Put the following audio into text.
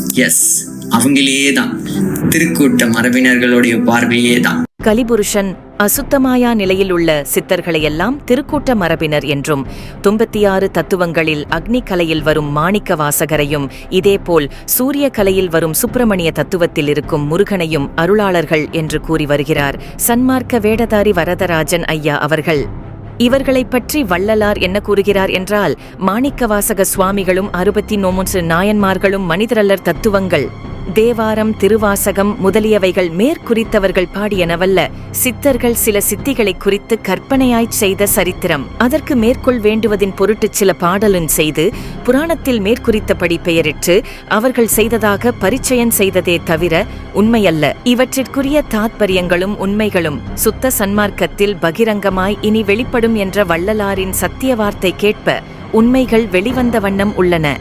S, அவங்களே தான், திருக்கூட்ட மரபினர்களுடைய பார்வையே தான். கலிபுருஷன் அசுத்தமாயா நிலையில் உள்ள சித்தர்களையெல்லாம் திருக்கூட்ட மரபினர் என்றும், 96 தத்துவங்களில் அக்னி கலையில் வரும் மாணிக்க வாசகரையும், இதேபோல் சூரிய கலையில் வரும் சுப்பிரமணிய தத்துவத்தில் இருக்கும் முருகனையும் அருளாளர்கள் என்று கூறி வருகிறார் சன்மார்க்க வேடதாரி வரதராஜன் ஐயா அவர்கள். இவர்களைப் பற்றி வள்ளலார் என்ன கூறுகிறார் என்றால், மாணிக்கவாசக சுவாமிகளும் 63 நாயன்மார்களும் மனிதரல்லர் தத்துவங்கள், தேவாரம், திருவாசகம் முதலியவைகள் மேற்குறித்தவர்கள் பாடியனவல்ல, சித்தர்கள் சில சித்திகளை குறித்து கற்பனையாய்ச் செய்த சரித்திரம். அதற்கு மேற்கொள் வேண்டுவதின் பொருட்டு சில பாடலுன் செய்து புராணத்தில் மேற்குறித்தபடி பெயரிட்டு அவர்கள் செய்ததாக பரிச்சயம் செய்ததே தவிர உண்மையல்ல. இவற்றிற்குரிய தாத்பரியங்களும் உண்மைகளும் சுத்த சன்மார்க்கத்தில் பகிரங்கமாய் இனி வெளிப்படும் என்ற வள்ளலாரின் சத்திய வார்த்தை கேட்ப உண்மைகள் வெளிவந்த வண்ணம் உள்ளன.